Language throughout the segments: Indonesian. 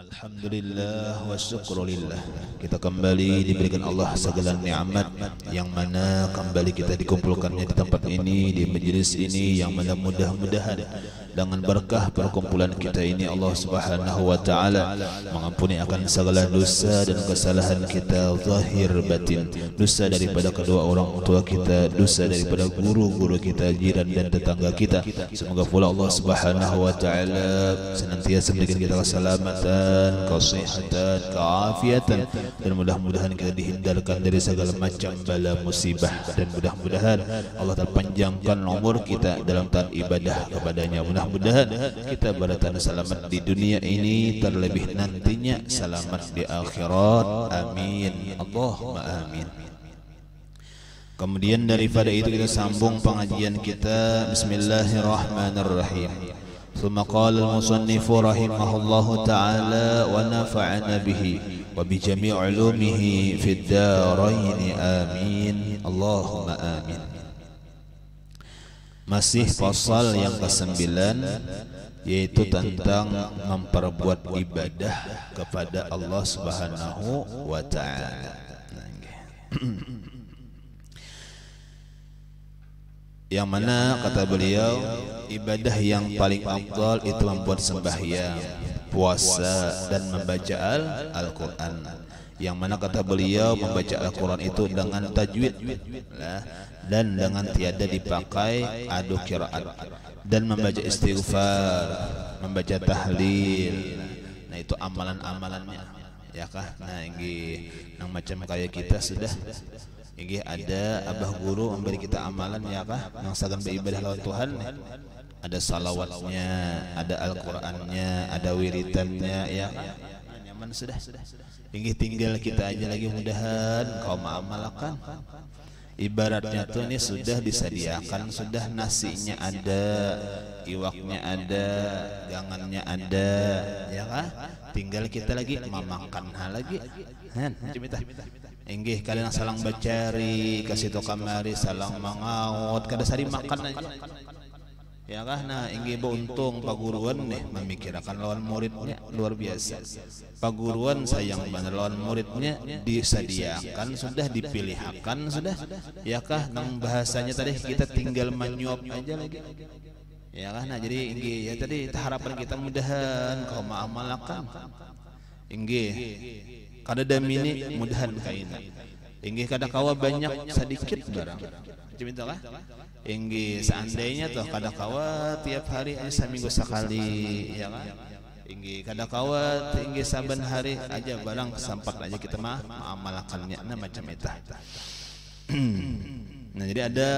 Alhamdulillah wa syukrulillah. Kita kembali diberikan Allah segala nikmat, yang mana kembali kita dikumpulkannya di tempat ini, di majelis ini, yang mana mudah-mudahan dengan berkah perkumpulan kita ini Allah Subhanahu wa taala mengampuni akan segala dosa dan kesalahan kita zahir batin, dosa daripada kedua orang tua kita, dosa daripada guru-guru kita, jiran dan tetangga kita. Semoga pula Allah Subhanahu wa taala senantiasa memberikan kita keselamatan, kesehatan, keafiatan, dan mudah-mudahan kita dihindarkan dari segala macam bala musibah, dan mudah-mudahan Allah terpanjangkan umur kita dalam taat ibadah kepadanya. Mudah-mudahan kita berada selamat di dunia ini, terlebih nantinya selamat di akhirat. Amin, Allahumma amin. Kemudian daripada itu kita sambung pengajian kita. Bismillahirrahmanirrahim. ثم قال المصنف رحمه الله تعالى ونفعنا به وبجميع علومه في الدارين آمين اللهم آمين. Masih pasal yang ke-9, yaitu tentang memperbuat ibadah kepada Allah Subhanahu wa taala. Yang mana kata beliau, ibadah yang paling afdal itu membuat sembahyang, puasa, dan membaca Al-Quran. Yang mana kata beliau, membaca Al-Quran itu dengan tajwid dan dengan tiada dipakai adu qiraat, dan membaca istighfar, membaca tahlil. Nah itu amalan-amalannya, ya kah? Nah ini yang macam kayak kita sudah ini ada abah guru memberi kita amalan, ya kah? Yang sagan beribadah lawan Tuhan, ada salawatnya, ada Al-Qurannya, ada wiritannya, ya kah? Nyaman sudah. Ini tinggal kita aja lagi, mudahan kau mengamalkan. Ibaratnya tuh ini sudah disediakan, sudah nasinya ada, iwaknya ada, gangannya ada, ya kah? Tinggal kita lagi memakan hal lagi. Macam itu. Enggih kalian salang bacari, kasih to kamari salang mangaut, kada sari makan aja. Ya kah? Nah, enggih beruntung paguruan nih memikirkan lawan muridnya luar biasa. Paguruan sayang benar lawan muridnya disediakan, sudah dipilihkan sudah. Ya kah? Nang bahasanya tadi kita tinggal menyuap aja lagi. Ya kah? Nah, jadi enggih ya tadi harapan kita mudahan kau mengamalkan. Enggih kada damini mudahan kaina. Inggih kada kawa banyak sedikit barang. Macam itulah. Inggih seandainya tuh kada kawa tiap hari aja seminggu sekali, ya kan? Inggih kada kawa inggih saban hari aja barang sempat aja kita mah mengamalkannya. Nah macam itu. Nah jadi ada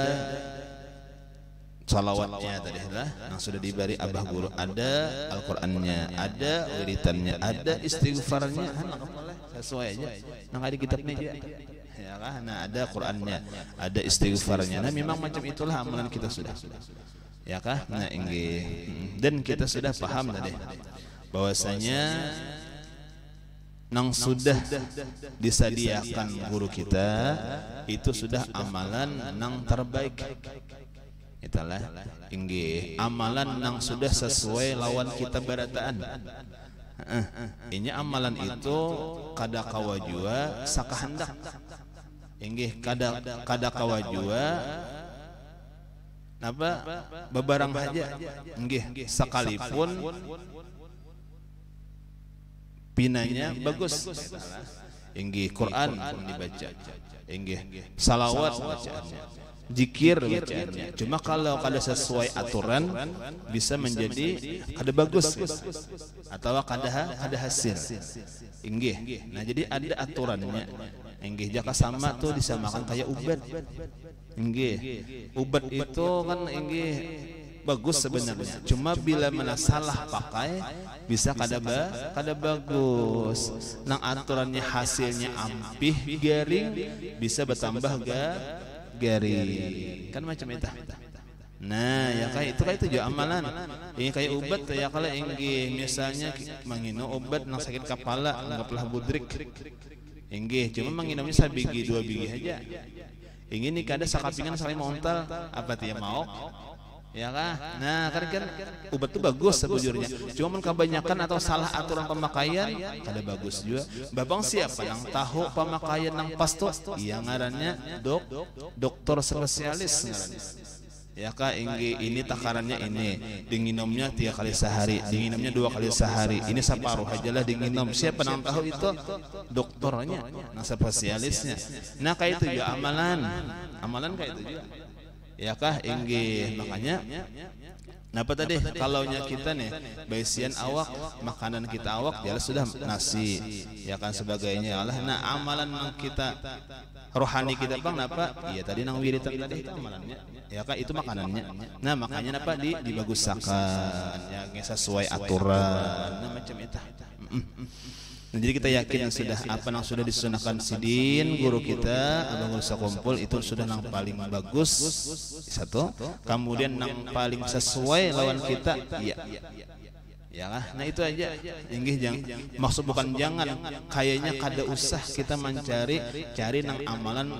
salawatnya tadi lah yang sudah diberi abah guru, ada Al-Qur'annya, ada wiritannya, ada istighfarnya, sesuai aja nang ada kitabnya aja, ya kah? Nah ada Qur'annya, ada istighfarnya. Nah memang macam itulah amalan kita sudah, ya kah? Nah inggih, dan kita sudah paham tadi bahwasanya nang sudah disediakan guru kita itu sudah amalan nang terbaik. Itulah inggih amalan nang sudah sesuai lawan kita barataan. Ini amalan itu kada kawa jua sakahendak. Inggih kada kawa jua napa bebarang aja. Inggih sekalipun pinanya bagus. Inggih Quran dibaca. Inggih salawat bacaannya, zikir bacaannya. Cuma kalau kada sesuai aturan bisa menjadi kada bagus atau kada hasil. Inggih. Nah jadi ada aturannya. Inggih jaka sama tuh disamakan kayak ubat. Inggih. Ubat itu kan inggih bagus sebenarnya. Cuma bila mana salah pakai bisa kada bagus. Nang aturannya hasilnya ampih garing bisa bertambah garing. Kan macam itu. Nah, ya kayak itu juga amalan. Ini kayak obat ya kalau inggih misalnya mengino obat nang sakit kepala, anggaplah budrik. Inggih, cuma menginumnya sabigi 2 biji aja. Ingin nih kada sakapingan saling montal apa dia mau? Ya kah? Nah, kan ubat itu bagus sebujurnya. Cuma kebanyakan atau salah aturan pemakaian kada bagus juga. Babang siapa yang tahu pemakaian yang pas tuh? Iya ngarannya dokter spesialis ngarannya. Ya kah, ini takarannya ini, dinginumnya 3 kali sehari, dinginumnya 2 kali sehari. Ini separuh aja lah dinginum. Siapa yang tahu itu? Dokternya, nah spesialisnya. Nah kayak itu juga amalan kayak itu juga. Ya kah, makanya apa tadi kalaunya kita nih baisian awak, makanan kita awak jelas sudah nasi ya kan sebagainya lah. Nah amalan kita rohani kita bang napa? Iya tadi nang wiritan tadi itu amalannya ya kah, itu makanannya. Nah makanya napa dibagusakan ya sesuai aturan nah macam itu. Nah, jadi kita yakin yang sudah apa yang sudah disunahkan sidin guru kita abang guru sakumpul itu sudah yang paling bagus satu, kemudian yang paling sesuai lawan kita iya ya lah. Nah itu aja maksud bukan jangan kayaknya kada usah kita cari nang amalan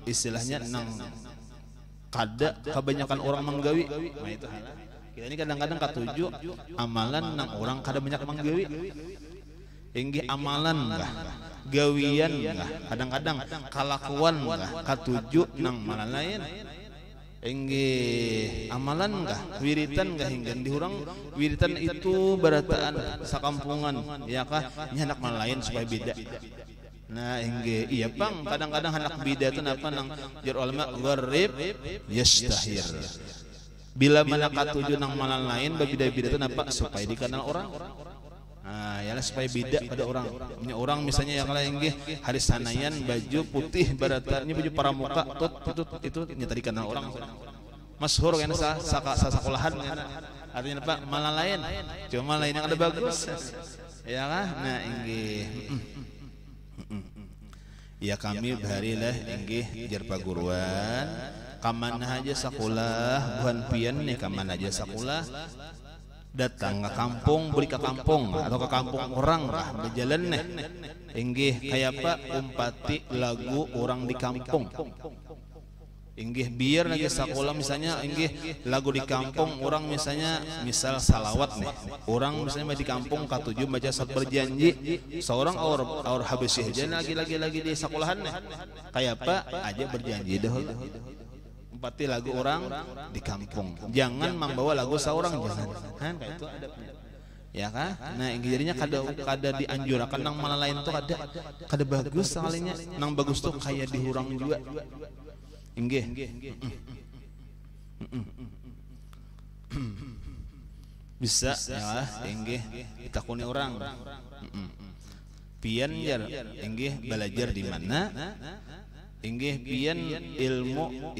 istilahnya nang kada kebanyakan orang menggawi. Nah itu kita ini kadang-kadang katuju amalan nang orang kada banyak menggawi. Amalan enggak, gawian enggak, kadang-kadang kalakuan enggak, katuju nang mana lain. Amalan enggak, wiritan enggak hingga diurang wiritan itu barataan sakampungan, ya kah? Ini anak mana lain supaya beda. Nah iya bang, kadang-kadang anak beda itu apa nang jar ulama gharib yastahir. Bila mana katuju nang mana lain berbeda-beda itu apa supaya dikenal orang. Nah, ya supaya beda pada orang. Punya orang misalnya yang lain hari sanayan baju putih baratannya baju pramuka itu tadi kenal orang. Masyhur kan sekolahan kan. Artinya apa? Malah lain. Cuma lain yang ada bagus. Ya kan? Nah, ya kami barilah jar paguruan. Kamana aja sekolah, bukan pian nih kamana aja sekolah. Datang ke kampung, beli ke kampung atau ke kampung orang lah berjalan nih kayak apa umpati lagu orang di kampung biar lagi sekolah misalnya lagu di kampung orang misal salawat nih orang misalnya di kampung katuju baca saat berjanji seorang or habis aja lagi di sekolahan nih kayak apa aja berjanji dahulu empati lagu orang di kampung, jangan membawa lagu seorang jangan, kan kayak itu adabnya, ya kan? Nah jadinya kada dianjurkan nang malah lain tuh kada bagus sekalinya, nang bagus tuh kayak dihurang juga, bisa ya, ditakuni orang, pian jar, belajar di mana? Pian ilmu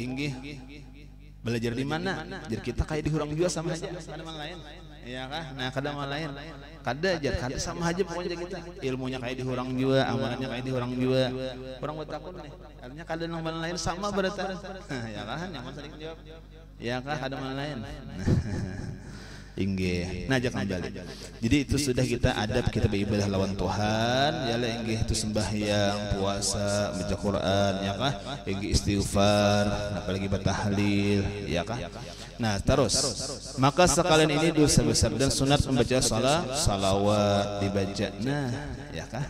belajar di mana? Jadi kita kayak dihurang juga sama aja kada lain. Ya kah? Nah kada lain. Kada sama aja pokoknya kita. Ilmunya kayak dihurang juga, amalannya kayak dihurang juga. Orang buat takut nih. Artinya kada nang lain sama berarti. Ya kah? Nyaman sering jawab. Ya kah? Kada lain. Nah jangan kembali. Jadi itu sudah kita adab kita beribadah lawan Tuhan. Yalah itu sembahyang, puasa, baca Quran, ya kah? Istighfar, apalagi bertahlil, ya kah? Nah terus, maka sekalian ini dosa besar dan sunat membaca salawat dibaca. Nah, ya kah?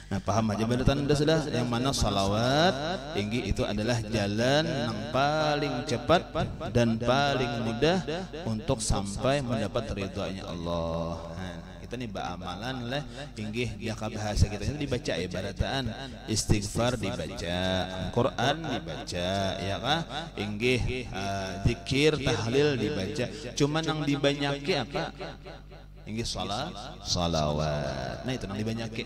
Nah paham aja benar sudah yang mana salawat itu adalah jalan yang paling cepat dan paling mudah untuk sampai mendapat ridhonya Allah. Nah, kita nih amalan lah dia bahasa kita ini dibaca ibadatan istighfar dibaca Quran dibaca ya kah zikir tahlil dibaca cuma yang dibanyaki apa salawat. Nah itu yang dibanyaki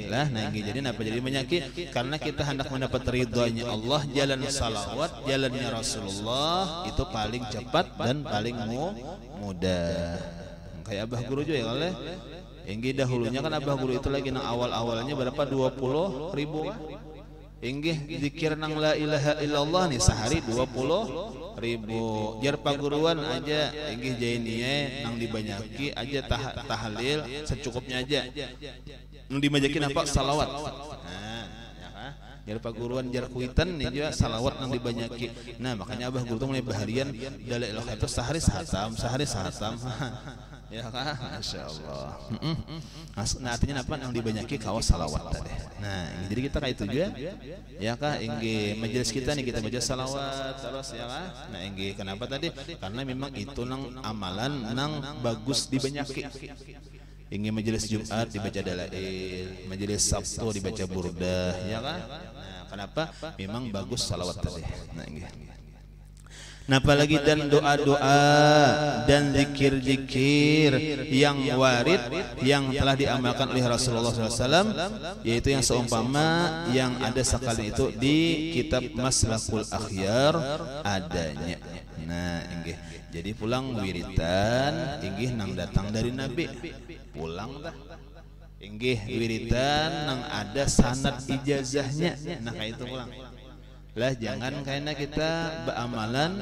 lah, jadi apa jadi menyakit karena kita hendak mendapat ridhonya Allah. Jalan salawat, jalannya Rasulullah itu paling cepat dan paling mudah. Kayak abah guru juga ya oleh. Dahulunya kan abah guru itu lagi nang awal-awalnya berapa 20.000 zikir nang la ilaha illallah nih sehari 20.000. Jar paguruan aja jainiye nang dibanyaki aja tahlil secukupnya aja. Dimajakin apa salawat. Nah, ya kan? jar paguruan jar kuitan nih juga salawat nang dibanyaki. Nah makanya abah guru tuh mulai baharian dalail khair itu sehari sahatam ya kan, masya Allah. Nah artinya apa yang dibanyaki kawas salawat tadi. Nah jadi kita kayak itu juga ya kah, ingge majelis kita nih kita baca salawat terus ya kah. Nah ingge kenapa tadi, karena memang itu nang amalan nang bagus dibanyaki. Ingge majelis Jumat dibaca dalail, majelis Sabtu dibaca burdah ya kah. Nah kenapa, memang bagus salawat tadi. Nah ingge. Nah apalagi dan doa-doa dan zikir-zikir yang warid yang telah diamalkan oleh Rasulullah SAW, yaitu yang seumpama yang ada sekali itu di kitab Maslakul Akhyar adanya. Nah inggih, jadi pulang wiritan inggih nang datang dari Nabi, pulang dah inggih wiritan nang ada sanad ijazahnya. Nah kayak itu pulang lah, jangan karena kita beramalan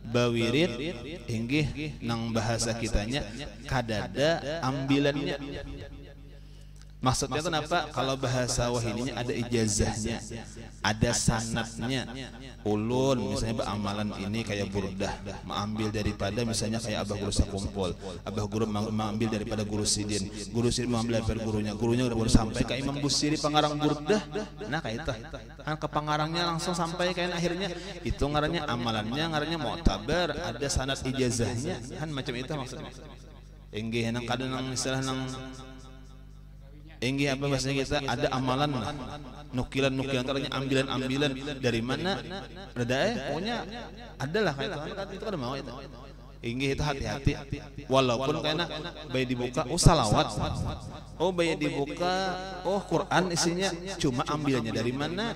bawirid inggih nang bahasa kitanya kadada ambilannya. Maksudnya kenapa? Kalau bahasa wahininya ada ijazahnya, ada sanadnya. Ulun misalnya beramalan ini kayak burdah, mengambil daripada misalnya kayak abah guru sakumpul, abah guru mengambil daripada guru sidin mengambil daripada gurunya udah baru sampai ke Imam Busiri pengarang burdah. Nah kayak itu kan ke pengarangnya langsung sampai kayak akhirnya itu ngarannya amalannya ngarannya mu'tabar, ada sanad ijazahnya kan, macam itu maksudnya. Inggih nang kadang nang istilah nang inggih apa bahasa kita ada amalan nukilan antaranya ambilan dari mana ada pokoknya adalah kayak itu kan mau itu inggih itu hati-hati walaupun karena bayi dibuka salawat bayi dibuka Quran isinya cuma ambilnya dari mana.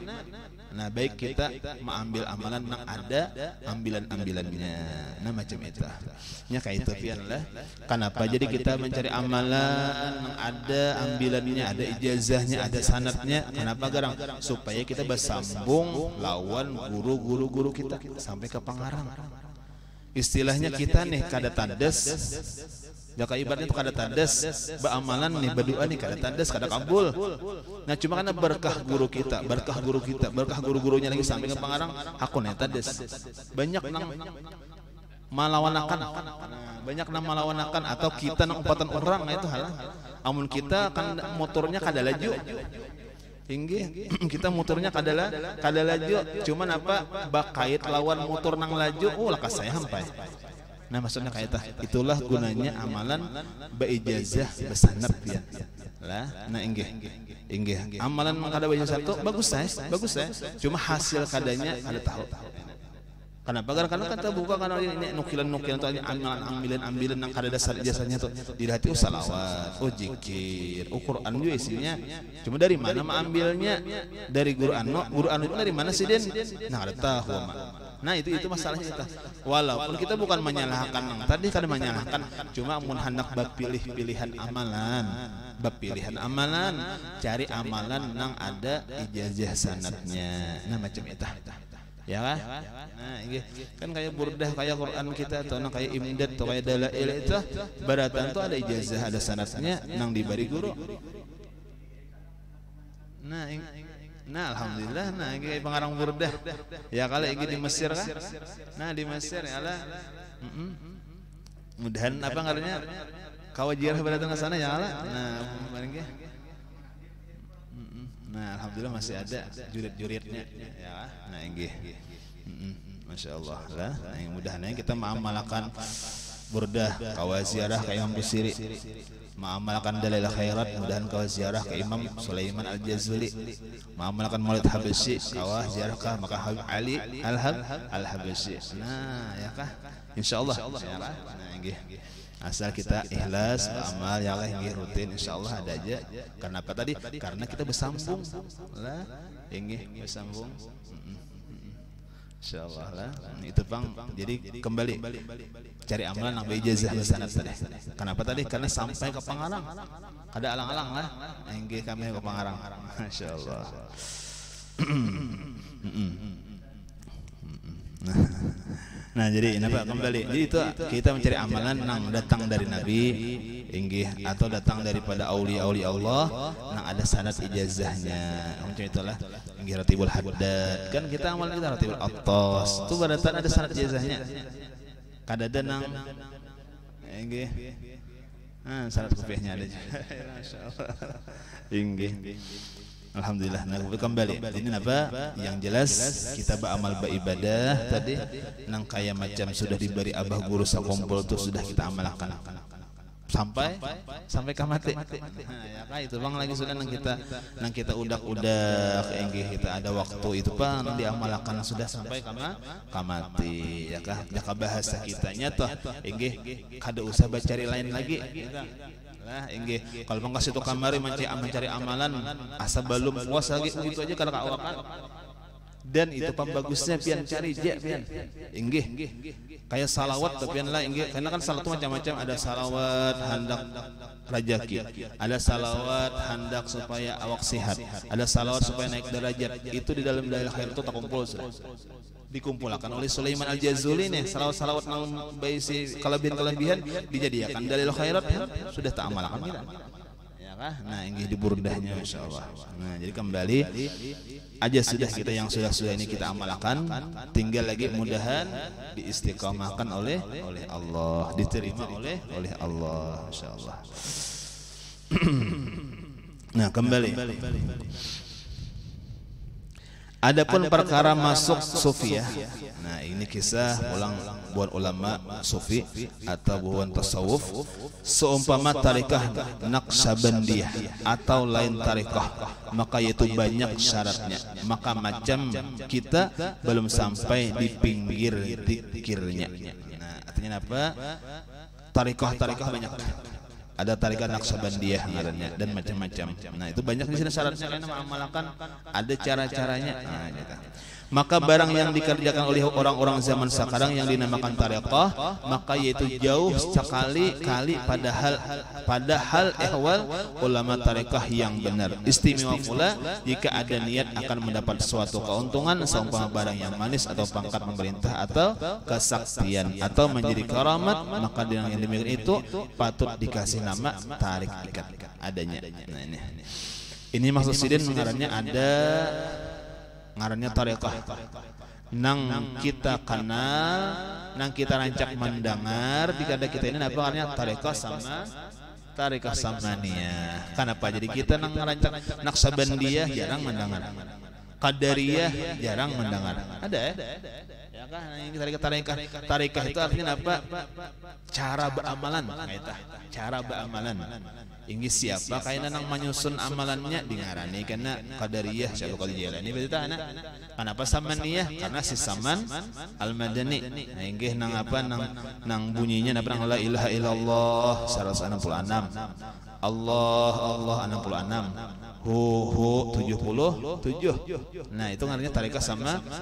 Nah baik kita mengambil amalan yang ada ambilan-ambilannya. Nah macam itu nya kayak itu pian lah. Kenapa jadi kita mencari amalan yang ada ambilannya, ada ijazahnya, ada sanadnya. Kenapa garang? Supaya kita bersambung lawan guru-guru kita sampai ke pengarang. Istilahnya kita nih kada tandes, jaka ibaratnya itu kada tandes, beramalan nih berdoa nih kada tandes, kada kabul. Nah cuma karena berkah guru-gurunya lagi sampai ke pengarang, aku nih tandes. Banyak nang malawanakan, atau kita nang umpatan orang itu hal. Amun kita kan motornya kada laju. Inggih kita motornya kada laju, cuman apa bakait lawan motor nang laju, lakas saya sampai. Nah maksudnya kayak itulah gunanya amalan beijazah besanad ya lah. Nah inggih amalan kada beijazah satu bagus saya cuma hasil kadanya ada tahu. Kenapa? Karena kita buka karena ini nukilan atau ambilan yang kada dasar ijazahnya tuh di hati salawat, zikir, Quran juga isinya. Cuma dari mana mengambilnya? Dari guru anu itu dari mana sih Den? Nah kada tahu Nah itu masalahnya kita. Walaupun kita bukan menyalahkan yang tadi kada menyalahkan, cuma mun hendak pilihan amalan, cari amalan nang ada ijazah sanadnya. Nah macam itu. Ya kan? Nah, ini kan kayak burdah, kayak Quran kita atau kayak imdad atau kayak dalail itu baratan tuh ada ijazah, ada sanadnya nang diberi guru. Nah, alhamdulillah, ini kayak pengarang burdah. Ya kalau ini di Mesir kan? Nah di Mesir ya lah. Mudahan apa ngarannya? Kawajirah baratan ke sana ya lah. Nah, kemarin Nah alhamdulillah masih ada jurid-juridnya ya. Nah inggih Masya Allah lah. Nah mudah-mudahan kita mengamalkan burdah kawaziarah ke Imam Busiri, mengamalkan dalail khairat mudahan kawaziarah ke Imam Sulaiman Al-Jazuli, mengamalkan Maulid Habsyi kawaziarah ke maka Habib Ali Al-Habsyi. Nah ya kah insyaallah ya. Nah inggih asal kita ikhlas beramal ya Allah inggih rutin insyaallah ada aja. Kenapa tadi? Karena kita bersambung lah inggih bersambung insyaallah lah. Itu Bang. Jadi kembali cari amalan nang ijazah sanad tadi. Kenapa tadi? Karena sampai ke pengarang. Ada alang-alang lah inggih kami ke pengarang. Masyaallah. Nah jadi napa kembali. Jadi itu kita mencari amalan nang datang dari Nabi inggih atau datang daripada aulia-aulia Allah nang ada sanad ijazahnya. Macam itulah inggih Ratibul Haddad. Kan kita amal kita Ratibul Attas. Itu berarti ada sanad ijazahnya. Kadada nang inggih. Sanad kufiahnya ada. Masyaallah. Inggih. Alhamdulillah. Nah kembali ini apa yang jelas kita beramal beribadah tadi nang kaya macam sudah diberi abah guru sakumpul tuh sudah kita amalkan sampai mati. Ya kan itu bang lagi sudah nang kita udak inggih kita ada waktu itu pak nang diamalkan sudah sampai mati ya kah bahasa kitanya toh inggih kada usah cari lain lagi lah inggih kalau mangkas itu kamari mencari amalan asa belum puasa gitu aja kada kawakan dan itu pembagusnya pian cari je pian inggih kayak salawat tuh pian lah inggih karena kan salat macam-macam ada salawat hendak rajaki ada salawat hendak supaya awak sehat ada salawat supaya naik derajat itu di dalam dalil khair itu tak kumpul sudah dikumpulkan oleh Sulaiman Al-Jazuli nih salawat-salawat nang baisi kelebihan dijadikan dalil khairat sudah tak amalkan kita ya kah nah ini di burdahnya masyaallah. Nah jadi kembali aja sudah kita yang sudah ini kita amalkan tinggal lagi mudahan diistiqamahkan oleh Allah diterima oleh Allah insyaallah. Nah kembali adapun perkara masuk sufi ya. Nah ini kisah ulang buat ulama sufi atau buat tasawuf seumpama tarikah Naqsabandiyah atau lain tarikah maka yaitu banyak syaratnya maka macam kita belum sampai di pinggir zikirnya. Nah artinya apa? Tarikah banyak. Ada tarikat Naqsabandiyah ngarannya dan macam-macam. Nah, itu banyak di sini syaratnya karena mengamalkan ada cara-caranya. Nah, gitu. Maka barang yang dikerjakan oleh orang-orang zaman sekarang yang dinamakan tariqah maka yaitu jauh sekali-kali padahal ehwal ulama tariqah yang benar. Istimewa pula jika ada niat akan mendapat suatu keuntungan seumpama barang yang manis atau pangkat pemerintah atau kesaktian atau menjadi karamat maka dengan yang demikian itu patut dikasih nama tarik ikat adanya. Nah ini maksud sidin mengarannya ada ngarannya tariqah nang kita kenal nang kita rancak mendengar dikada kita ini apa artinya tariqah samaniyah. Kenapa jadi kita nang rancak Naqsabandiyah jarang mendengar, Qadariyah jarang mendengar, ada ya kan ini tariqah itu artinya apa? Cara beramalan cara beramalan. Ini siapa kayaknya nang menyusun amalannya dingarani karena Qadariyah Syaikhul Qadir Jilani berita anak. Kenapa Samaniyah? Karena si Saman Al-Madani. Nah inggih nang apa nang bunyinya nang la ilaha illallah 166. Allah 66. Hu 77. Nah itu artinya tarikah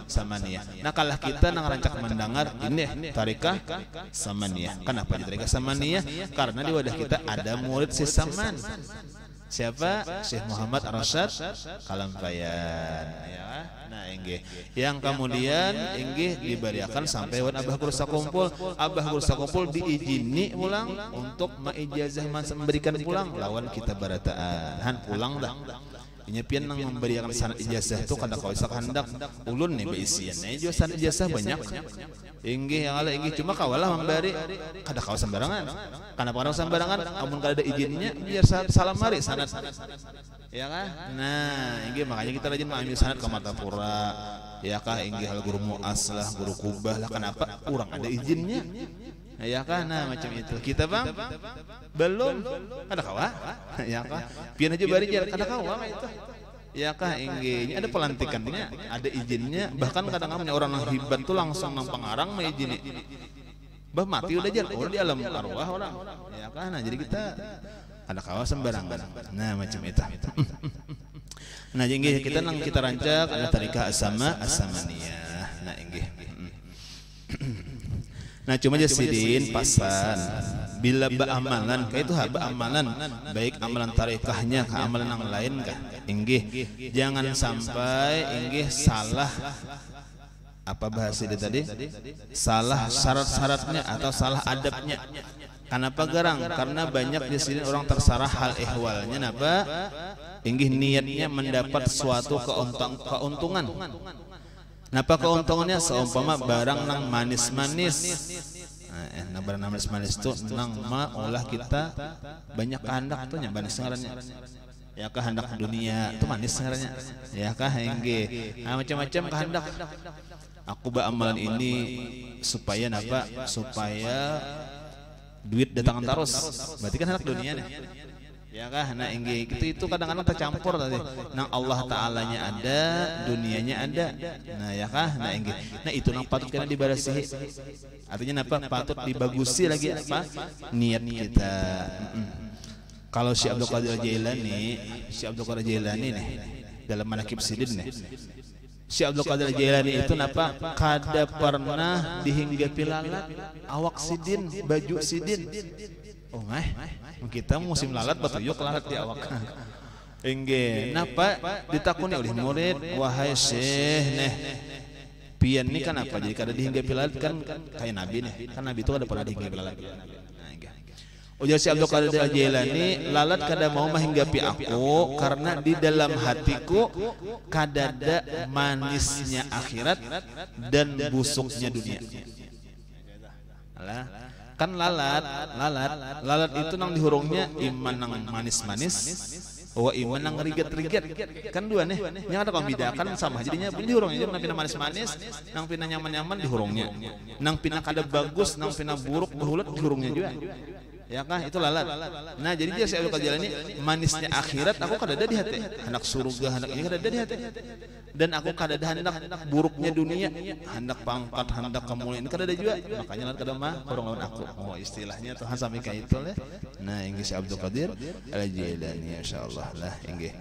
samaniyah. Nah kalau kita nang rancak mendengar ini tarikah samaniyah. Kenapa di tarikah samaniyah? Karena di wadah kita ada murid si Saman. Siapa? Syekh Muhammad Ar-Rasyad Kalampayan ya. Nah inggih yang kemudian inggih diberiakan sampai wan abah kursa kumpul diizini ulang untuk maijazah memberikan pulang lawan kita barataan han pulang dah ini pian nang memberiakan sanad ijazah itu kada kausa hendak ulun nih beisian nah juga sanad ijazah banyak inggih yang ala inggih cuma kawalah memberi kada kausa sembarangan karena sembarangan amun kada ada izinnya biar salam mari sanad ya kan nah inggih makanya kita rajin mengambil sanad ke Matapura ya kah inggih hal guru muas lah guru kubah lah kenapa kurang ada izinnya ya kan nah macam itu kita bang belum ada kawa ya kah pian aja bari jar kada kawa itu ya kah inggihnya ada pelantikannya ada izinnya bahkan kadang-kadang orang yang hebat tuh langsung nang pengarang mah izin bah mati udah jar di alam arwah orang ya kah nah jadi kita ada kawa sembarangan nah macam itu. Nah inggih kita nang kita rancak ada tarikah as-samaniyah nah inggih. Nah cuma aja sidin pasan bila beramalan kayak itu beramalan baik amalan tarikahnya ke amalan yang lain kah inggih jangan sampai inggih salah Apa bahasa dia tadi? Salah syarat-syaratnya atau salah adabnya. Kenapa garang? Karena banyak di sini orang tersalah hal ihwalnya. Napa? Inggih niatnya mendapat suatu keuntungan. Napa keuntungannya? Seumpama barang nang manis-manis. Nah, barang nang manis-manis itu nang ulah kita banyak kehendak tuh nya manis ngarannya. Ya kehendak dunia itu manis ngarannya. Ya kah inggih. Nah, macam-macam kehendak. Aku amalan ini supaya napa? Supaya duit datangan terus. Berarti kan hendak dunia nih. Ya kah? Nah inggih itu kadang-kadang tercampur tadi. Nang Allah Ta'alanya ada, dunianya ada. Nah ya kah? Nah inggih. Nah itu nang patut kena dibarasihi. Artinya apa? Patut dibagusi lagi apa? Niat kita. Kalau si Abdul Qadir Jailani nih dalam Manaqib Sidin nih. Si Abdul Qadir Jailani itu napa? Kada pernah dihinggapi lalat awak sidin, baju sidin. Oh kita musim lalat batuyuk lalat di awak. Inggih, napa ditakuni oleh murid, wahai Syekh neh. Pian ini kan apa? Jadi kada dihinggapi lalat kan kayak Nabi nih. Kan Nabi itu ada pernah dihinggapi lalat. Ujar si Abdul Qadir Jailani, lalat kada mau menghinggapi aku karena di dalam hatiku kadada manisnya akhirat dan busuknya dunia. Alah, kan lalat itu nang dihurungnya iman nang manis-manis, iman nang riget-riget. Kan dua nih, yang ada pembedakan sama jadinya dihurungnya nang pina manis-manis, nang pina nyaman-nyaman dihurungnya. Nang pina kada bagus, nang pina buruk behulat dihurungnya juga. Ya kah itu lalat. Nah jadi dia saya Jailani manisnya akhirat aku kadada di hati. Hendak surga hendak ini kadada di hati. Dan aku kadada hendak buruknya dunia, hendak pangkat, hendak kemuliaan kadada juga. Makanya lalat kada mah orang lawan aku. Oh istilahnya Tuhan sampai kayak itu lah. Nah inggih si Abdul Qadir Jailani insyaallah lah inggih.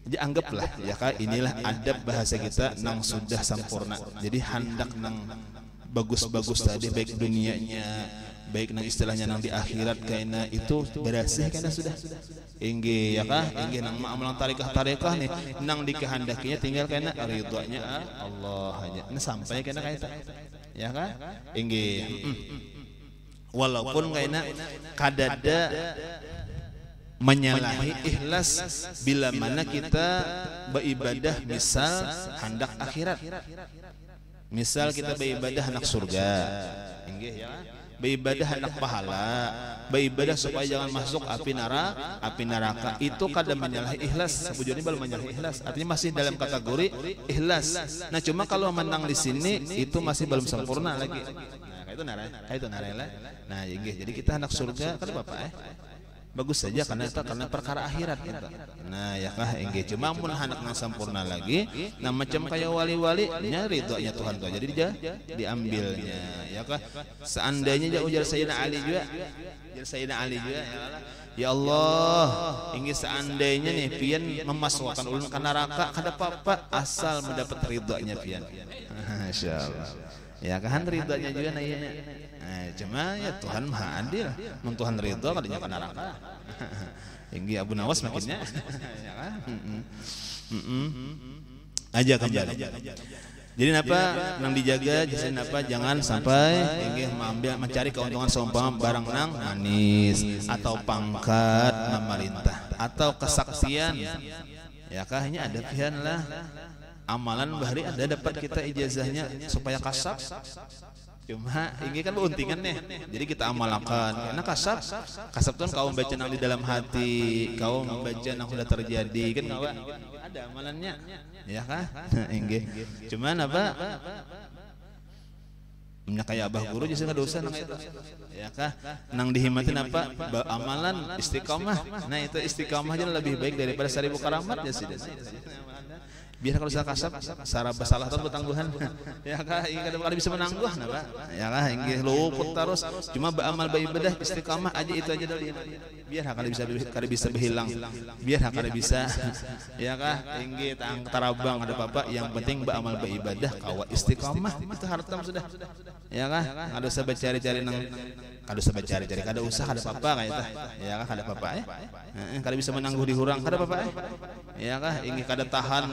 Jadi anggaplah ya kah inilah adab bahasa kita nang sudah sempurna. Jadi hendak nang bagus-bagus tadi baik dunianya baik nang istilahnya nang di akhirat kaina itu berasih kaina sudah inggih ya kah inggih nang amalan tarekah nih nang dikehendakinya tinggal kaina ridhonya Allah aja nah sampai kaina kaita ya kah inggih walaupun kaina kadada menyalahi ikhlas bila mana kita beribadah misal hendak akhirat misal kita beribadah hendak surga inggih ya beribadah hendak pahala, beribadah supaya jangan masuk api neraka itu kadang menyalahi ikhlas. Sebujurnya belum menyalahi ikhlas, artinya masih dalam kategori ikhlas. Nah cuma kalau menang di sini itu masih belum sempurna lagi. Nah kayak itu narai lah. Nah jadi kita hendak surga kan bapak bagus saja karena itu karena perkara akhirat gitu. Nah ya kah inggih cuma mun hendak nang sempurna lagi nah macam kayak wali-wali nya ridhonya Tuhan tuh jadi dia diambilnya ya kah seandainya ujar Sayyidina Ali juga ya Allah inggih seandainya nih pian memasukkan ulun ke neraka kada apa-apa asal mendapat ridhonya pian masyaallah ya kan ridhonya juga nanya. Cuma ya Tuhan maha adil. Mun Tuhan ridho kadanya ke neraka. Inggih Abu Nawas makinnya. Ya kan? Aja kembali. Jadi napa nang dijaga jadi napa jangan sampai inggih mencari keuntungan seumpama barang nang manis atau pangkat memerintah atau kesaktian. Ya kah ini ada pian lah. Amalan bahari ada dapat kita ijazahnya supaya kasab. Cuma ini kan untingan nih, jadi kita amalkan. Karena kasab tuh kau membaca nang di dalam hati, kau membaca nang sudah terjadi kan kawan. Ada amalannya, ya kah? Inggih. Cuman apa? Minyak kayak abah guru jadi nggak dosa nang itu, ya kah? Nang dihimatin apa? Amalan istiqomah. Nah itu istiqomah aja lebih baik daripada 1000 karamat ya sih. Biar kalau saya kasap, sarah basalah terus bertangguhan, ya kah? Ini kadang-kadang bisa menangguh, napa? Ya kah? Inggih luput terus, cuma beramal beribadah istiqamah aja itu aja dulu. Biar kada bisa berhilang, biar kada bisa, ya kah? Inggih tarabang ada apa-apa, yang penting beramal beribadah, kawat istiqamah itu harta sudah, ya kah? Kada usah cari-cari nang, kada usah cari-cari, kada usah kada apa-apa kayak itu, ya kah? Kada apa-apa kada bisa menangguh dihurang, kada apa-apa ya kah? Inggih kada tahan.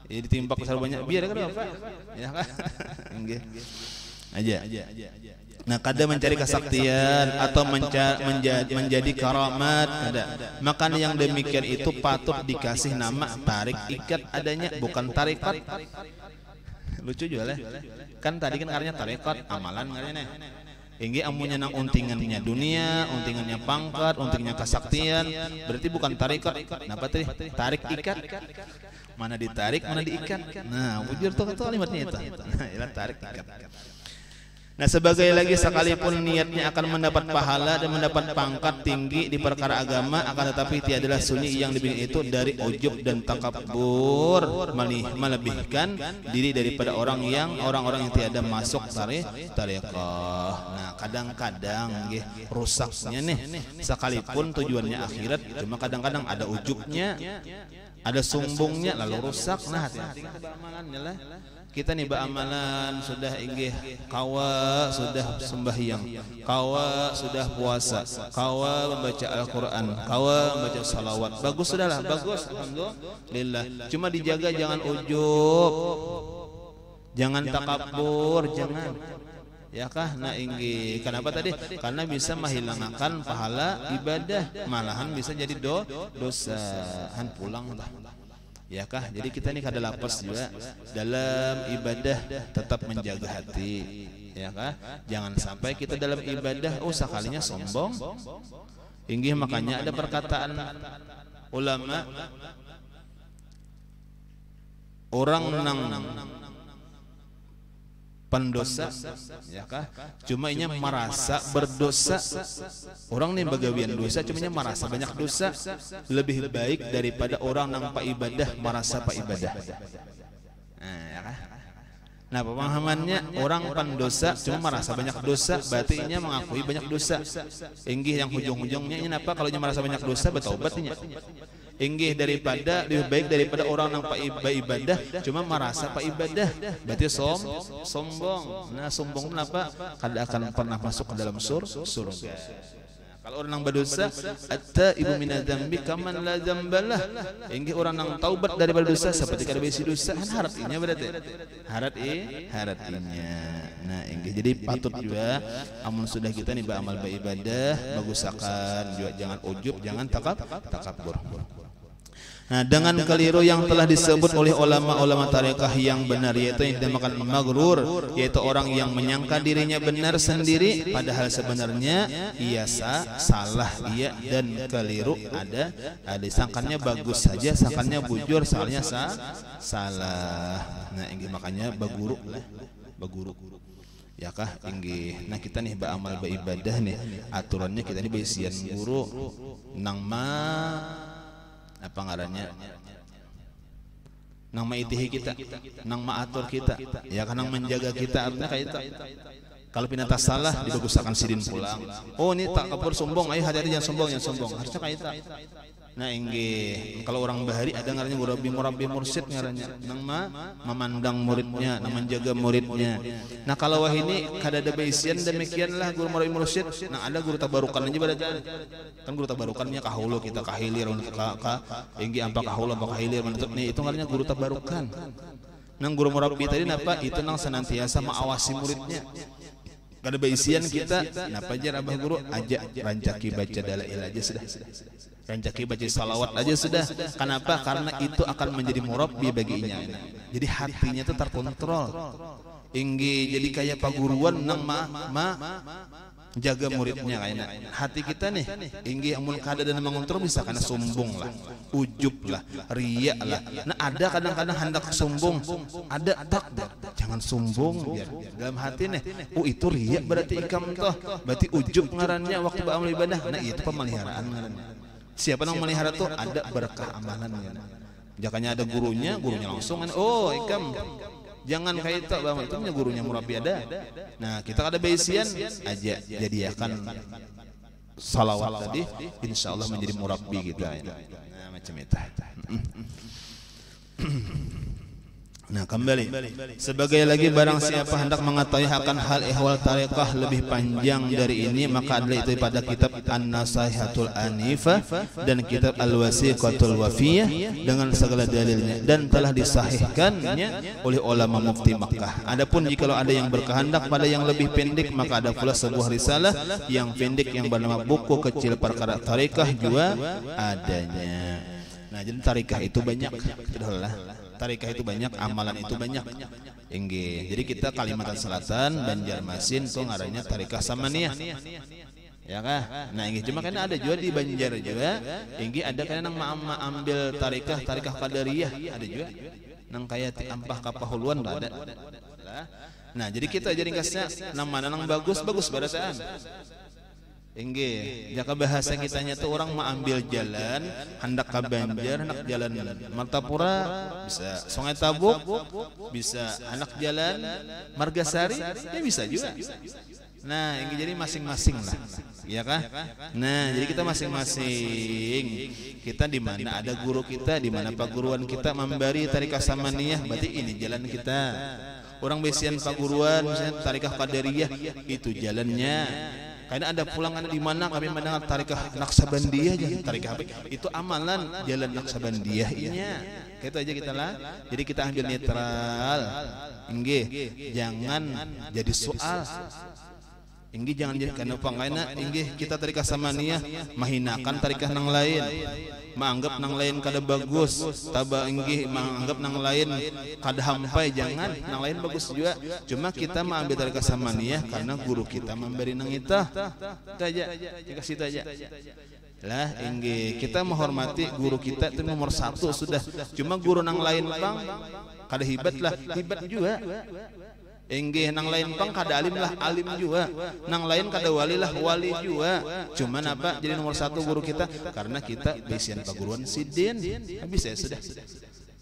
Jadi timpak besar banyak biar kan Bapak. Ya kan? Nggih. Aja. Nah, kada mencari kesaktian atau menjadi karamat, kada. Maka yang demikian itu patut dikasih nama tarik ikat adanya, bukan tarikat. Lucu juga lah. Kan tadi kan artinya tarikat, amalan artinya. Inggi amunnya nang untingannya dunia, untingannya pangkat, untingannya kesaktian, berarti bukan tarikat. Napa tadi? Tarik ikat. Mana ditarik, mana diikat. Nah, bujur tuh kalimatnya itu. Nah, ialah tarik ikat. Nah, sebagai lagi sekalipun niatnya akan mendapat pahala dan mendapat pangkat tinggi di perkara agama, akan tetapi tiadalah sunyi yang dibikin itu dari ujub dan takabur, melebihkan diri daripada orang-orang yang tiada masuk tariqah. Nah, kadang-kadang rusaknya nih sekalipun tujuannya akhirat, cuma kadang-kadang ada ujubnya, ada sumbungnya lalu rusak. Nah, hati-hati amalannya lah. Kita nih amalan sudah inggih kawa sudah sembahyang, kawa sudah puasa, kawa membaca Al-Qur'an, kawa membaca salawat. Bagus sudahlah, bagus, alhamdulillah. Cuma dijaga jangan ujub, jangan takabur, jangan. Ya kah? Nah, inggih. Kenapa tadi? Karena bisa menghilangkan pahala ibadah, malahan bisa jadi dosa. Han pulang lah. Ya kah? Jadi kita ini kada lapas juga dalam ibadah tetap menjaga hati. Ya kah? Jangan sampai kita dalam ibadah sekalinya sombong. Inggih, makanya ada perkataan ulama, orang nang pendosa, ya kah? Cuma inya merasa berdosa. Orang nih bagawian dosa, cuma inya merasa banyak dosa, lebih baik daripada orang nang pa ibadah merasa pa ibadah. Nah, ya kah? Nah, pemahamannya orang pendosa cuma merasa banyak dosa, berarti inya mengakui banyak dosa. Inggih yang ujung-ujungnya ini apa? Kalau inya merasa banyak dosa, bertaubat inya. Inggih daripada lebih baik daripada orang yang pak ibadah cuma merasa pak ibadah, berarti sombong. Nah, sombong kenapa? Kada akan pernah masuk ke dalam surga. Kalau orang yang berdosa, at-taibu minadz-dzambi kaman la dzambalah. Inggih orang yang taubat daripada dosa seperti kada besi dosa. Kan haratinya berarti. Haratinya. Nah, inggih jadi patut juga amun sudah kita nih beramal beribadah, bagusakan juga jangan ujub, jangan takabur. Nah, dengan keliru yang telah disebut oleh ulama-ulama tarekat yang benar, yaitu yang dinamakan magrur, yaitu orang yang menyangka dirinya benar sendiri padahal sebenarnya ia salah, ia dan keliru ada sangkannya bagus saja, sangkannya bujur, salahnya salah. Nah, ini makanya baguru. Ya kah? Inggih. Nah, kita nih beramal beribadah nih, aturannya kita nih besian guru nang apa ngarannya, nang maitihi kita, nang maatur kita, ya kan, nang menjaga kita, artinya kayak itu. Kalau pinata salah dibagusakan sidin pulang. Oh, ini tak kapur sombong, ayo hati-hati jangan sombong, harusnya kayak itu. Nah, inggih, kalau orang bahari ada ngarannya murabbi mursyid ngarannya, nang memandang muridnya, nang menjaga muridnya. Nah, kalau wah ini kada ada baisian demikianlah guru murabbi mursyid. Nah, ada guru tabarukan aja pada kan guru tabarukannya kahulu kita kahilir inggih ampa kahulu ampa kahilir menutup nih, itu ngarannya guru tabarukan. Nang guru murabbi tadi napa? Itu nang senantiasa mengawasi muridnya. Kada baisian kita, napa aja abah guru aja rancaki baca dalail aja sudah. Rancaki baca salawat aja sudah. Kenapa? Karena itu akan menjadi murabbi baginya. Jadi hatinya itu terkontrol. Inggih, jadi kayak paguruan nang jaga muridnya kayaknya. Hati kita nih inggih amun kada dan mengontrol bisa karena sombong lah, ujub lah, riya lah. Nah, ada kadang-kadang hendak sombong, ada tak jangan sombong biar dalam hati nih. Oh, itu riya berarti ikam toh, berarti ujub ngarannya waktu beramal ibadah. Nah, itu pemeliharaan ngarannya. Siapa yang melihara tuh ada berkah amalannya. Jakanya ada gurunya langsung kan, oh ikam jangan kayak itu bang, itu punya gurunya murabbi ada. Nah, kita ada baisian aja jadi akan salawat tadi, insya Allah menjadi murabbi kita. Nah, macam itu. Nah kembali sebagai lagi barang siapa hendak mengetahui akan hal ihwal tarekah lebih panjang dari ini maka adalah itu pada kitab An-Nasihatul Anifah dan kitab Al-Wasiqatul Wafiyah dengan segala dalilnya dan telah disahihkannya oleh ulama mufti Makkah. Adapun jika ada yang berkehendak pada yang lebih pendek maka ada pula sebuah risalah yang pendek yang bernama buku kecil perkara tarekah juga adanya. Nah jadi tarekah itu banyak, sudahlah. Tarekah itu banyak, amalan itu banyak. Inggih. Jadi kita Kalimantan Selatan, Banjarmasin tuh ngarannya tarekah samaniyah. Ya kah? Nah inggih cuma kan ada juga di Banjar juga. Inggih ada kan nang ambil tarekah qadariyah ada juga. Nang kayak ampah kapahuluan ada. Nah jadi kita jadi ngasih nama nang bagus barasaan. Inggih, jika bahasa kitanya tuh orang mau ambil jalan, hendak ke Banjar, hendak jalan Martapura, bisa Sungai Tabuk, bisa hendak jalan Margasari, ya bisa juga. Nah, inggih jadi masing-masing lah, ya kah? Nah, jadi kita masing-masing, kita di mana ada guru kita, di mana paguruan kita memberi tarekah samaniyah, berarti ini jalan kita. Orang besian paguruan, misalnya tarekah qadariyah, itu jalannya. Karena ada pulangan di mana kami mendengar tarekah Naksabandiyah aja, tarekah apa? Itu amalan jalan Naksabandiyah nya. Gitu aja kita lah. Jadi kita ambil netral. Inggih, jangan jadi soal. Inggih jangan jadi karena pangaina inggih kita tarekah samaniyah mahinakan tarekah nang lain. Menganggap nang lain kada bagus, taba inggih menganggap nang lain kada hampai, jangan, nang lain bagus juga. Cuma kita mengambil tarekah samaniyah karena guru kita memberi nang itu aja, dikasih itu aja. Lah inggih kita menghormati guru kita itu nomor satu sudah. Cuma guru nang lain pang kada hibat lah, hibat juga. Inggih nang lain pang kada alim lah, alim juga. Nang lain kada wali lah, wali juga. Cuman apa jadi nomor satu guru kita karena kita besian paguruan sidin. Habis ya sudah.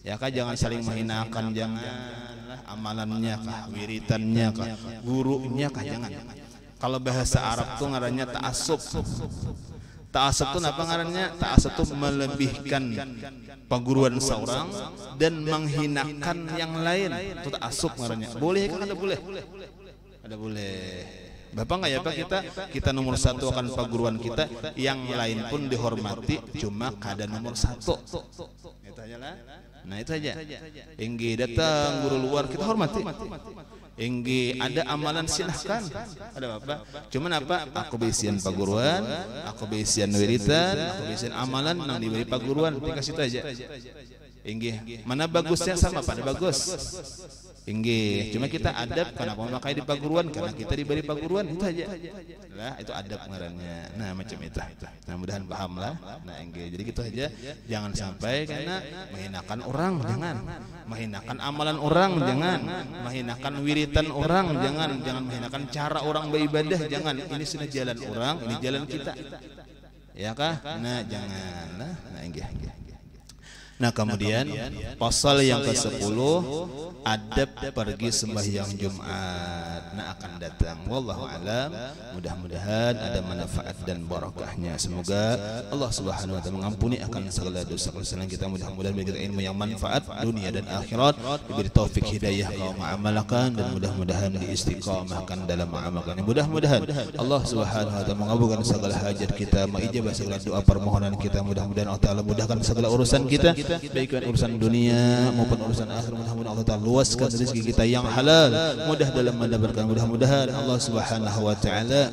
Ya kah jangan saling menghinakan, janganlah amalannya kah, wiritannya kah, gurunya kah, jangan. Kalau bahasa Arab tuh ngarannya ta'assub. Ta'assub itu apa ngarannya? Ta'assub itu melebihkan paguruan seorang dan menghinakan yang lain. Itu ta'assub ngarannya. Boleh kan? Ada boleh. Ada boleh. Bapak nggak ya Pak kita nomor satu akan paguruan kita, yang lain pun dihormati, cuma kada nomor satu. Itu aja lah. Nah itu aja. Inggih datang guru luar kita hormati. Inggih ada amalan silahkan, ada apa? Cuman apa? Aku besian paguruan, aku besian wiritan, aku besian amalan nang diberi paguruan, dikasih itu aja. Inggih mana bagusnya sama pada bagus. Inggih cuma kita adab kenapa memakai di paguruan karena kita diberi paguruan, itu aja. Lah itu adab ngarannya. Nah macam itu. Nah mudahan paham lah. Nah inggih jadi gitu aja. Jangan sampai karena menghinakan orang, jangan. Menghinakan amalan orang, jangan. Menghinakan wiritan orang, jangan menghinakan cara orang beribadah, jangan. Ini sudah jalan orang, ini jalan kita. Ya kah? Nah janganlah. Nah inggih. Nah kemudian pasal yang ke-10 adab pergi sembahyang Jumat. Nah akan datang. Wallahu alam. Mudah-mudahan ada manfaat dan barakahnya. Semoga Allah Subhanahu wa taala mengampuni akan segala dosa kesalahan kita. Mudah-mudahan bagi kita ilmu yang manfaat dunia dan akhirat, diberi taufik hidayah kaum mengamalkan, dan mudah-mudahan diistiqamahkan dalam mengamalkan. Mudah-mudahan Allah Subhanahu wa taala mengabulkan segala hajat kita, mengijabah segala doa permohonan kita. Mudah-mudahan Allah taala mudahkan segala urusan kita, baik urusan dunia maupun urusan akhirat. Mudah-mudahan Allah taala luaskan rezeki kita yang halal, mudah dalam mendapatkan. Mudah-mudahan Allah Subhanahu wa taala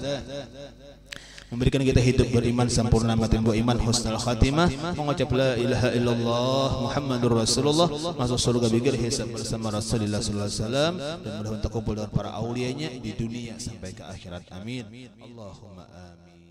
memberikan kita hidup beriman sempurna, mati beriman husnul khatimah, mengucap la ilaha illallah Muhammadur Rasulullah, masuk surga bigir hisab bersama Rasulullah sallallahu alaihi wasallam, dan mudah-mudahan terkumpul dengan para aulianya di dunia sampai ke akhirat. Amin. Allahumma amin.